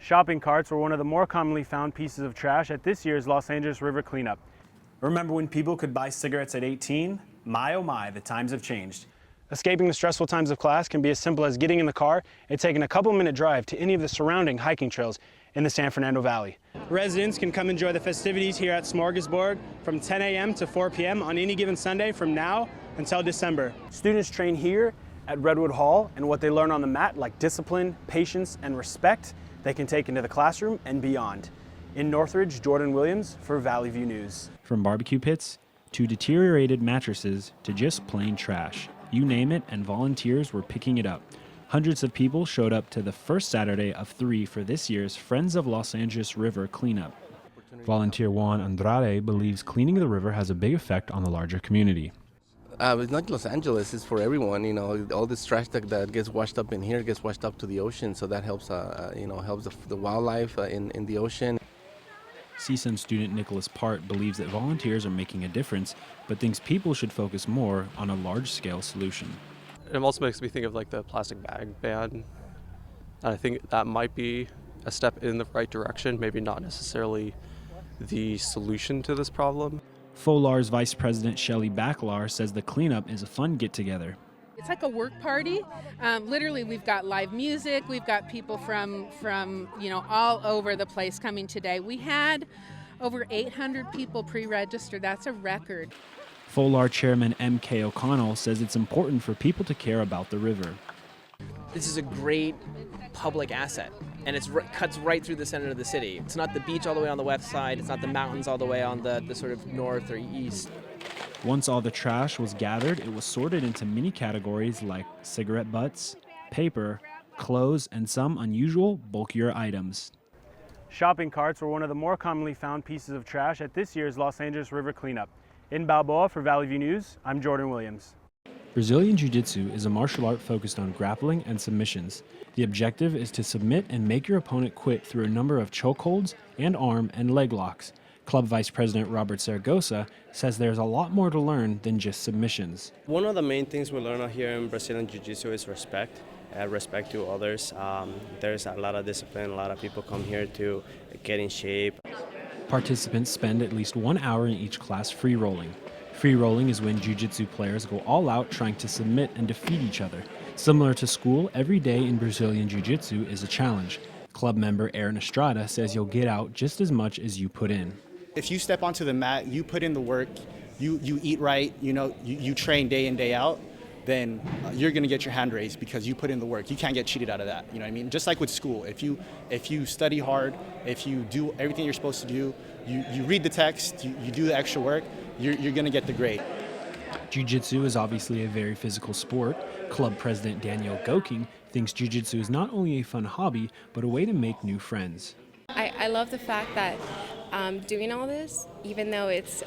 Shopping carts were one of the more commonly found pieces of trash at this year's Los Angeles River cleanup. Remember when people could buy cigarettes at 18? My oh my, the times have changed. Escaping the stressful times of class can be as simple as getting in the car and taking a couple-minute drive to any of the surrounding hiking trails in the San Fernando Valley. Residents can come enjoy the festivities here at Smorgasburg from 10 a.m. to 4 p.m. on any given Sunday from now until December. Students train here at Redwood Hall, and what they learn on the mat, like discipline, patience, and respect, they can take into the classroom and beyond. In Northridge, Jordan Williams for Valley View News. From barbecue pits to deteriorated mattresses to just plain trash, you name it, and volunteers were picking it up. Hundreds of people showed up to the first Saturday of 3 for this year's Friends of Los Angeles River cleanup. Volunteer Juan Andrade believes cleaning the river has a big effect on the larger community. It's not Los Angeles, it's for everyone. You know, all this trash that gets washed up in here gets washed up to the ocean, so that helps, helps the wildlife in the ocean. CSUN student Nicholas Part believes that volunteers are making a difference, but thinks people should focus more on a large-scale solution. It also makes me think of like the plastic bag ban. And I think that might be a step in the right direction, maybe not necessarily the solution to this problem. FOLAR's Vice President Shelly Backlar says the cleanup is a fun get-together. It's like a work party. Literally, we've got live music. We've got people from all over the place coming today. We had over 800 people pre-registered. That's a record. FOLAR Chairman M.K. O'Connell says it's important for people to care about the river. This is a great public asset, and it cuts right through the center of the city. It's not the beach all the way on the west side. It's not the mountains all the way on the sort of north or east. Once all the trash was gathered, it was sorted into many categories like cigarette butts, paper, clothes, and some unusual, bulkier items. Shopping carts were one of the more commonly found pieces of trash at this year's Los Angeles River cleanup. In Balboa for Valley View News, I'm Jordan Williams. Brazilian Jiu-Jitsu is a martial art focused on grappling and submissions. The objective is to submit and make your opponent quit through a number of chokeholds and arm and leg locks. Club Vice President Robert Zaragoza says there's a lot more to learn than just submissions. One of the main things we learn out here in Brazilian Jiu-Jitsu is respect. Respect to others. There's a lot of discipline. A lot of people come here to get in shape. Participants spend at least 1 hour in each class free rolling. Free rolling is when jiu-jitsu players go all out trying to submit and defeat each other. Similar to school, every day in Brazilian jiu-jitsu is a challenge. Club member Aaron Estrada says you'll get out just as much as you put in. If you step onto the mat, you put in the work, you eat right, you train day in, day out, then you're going to get your hand raised because you put in the work. You can't get cheated out of that. You know what I mean? Just like with school, if you study hard, if you do everything you're supposed to do, you read the text, you do the extra work, you're going to get the grade. Jiu-jitsu is obviously a very physical sport. Club president Daniel Goking thinks jiu-jitsu is not only a fun hobby, but a way to make new friends. I love the fact that doing all this, even though it's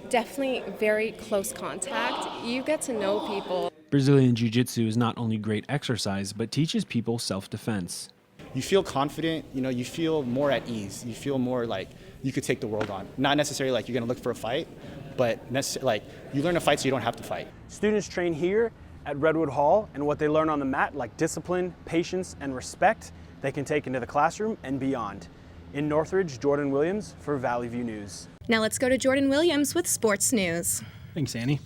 definitely very close contact, you get to know people. Brazilian Jiu-Jitsu is not only great exercise, but teaches people self-defense. You feel confident, you feel more at ease. You feel more like you could take the world on. Not necessarily like you're going to look for a fight, but like you learn to fight so you don't have to fight. Students train here at Redwood Hall, and what they learn on the mat, like discipline, patience, and respect, they can take into the classroom and beyond. In Northridge, Jordan Williams for Valley View News. Now let's go to Jordan Williams with sports news. Thanks, Annie.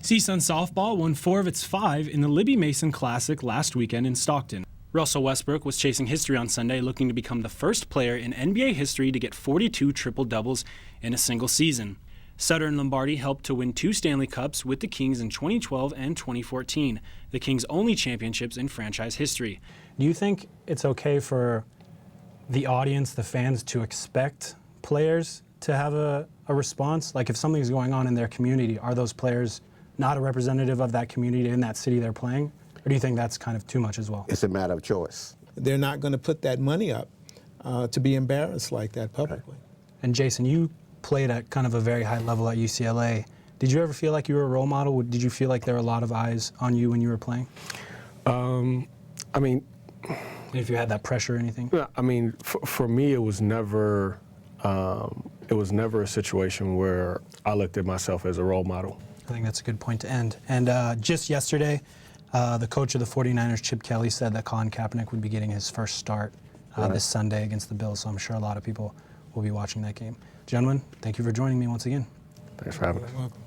CSUN softball won 4 of its 5 in the Libby Mason Classic last weekend in Stockton. Russell Westbrook was chasing history on Sunday, looking to become the first player in NBA history to get 42 triple-doubles in a single season. Sutter and Lombardi helped to win 2 Stanley Cups with the Kings in 2012 and 2014, the Kings' only championships in franchise history. Do you think it's okay for the audience, the fans, to expect players to have a response? Like if something's going on in their community, are those players not a representative of that community in that city they're playing? Or do you think that's kind of too much as well? It's a matter of choice. They're not going to put that money up to be embarrassed like that publicly. And Jason, you played at kind of a very high level at UCLA. Did you ever feel like you were a role model? Did you feel like there were a lot of eyes on you when you were playing? I mean, if you had that pressure or anything? I mean, for me, it was never a situation where I looked at myself as a role model. I think that's a good point to end. And just yesterday, The coach of the 49ers, Chip Kelly, said that Colin Kaepernick would be getting his first start this Sunday against the Bills, so I'm sure a lot of people will be watching that game. Gentlemen, thank you for joining me once again. Thanks for having us. Welcome.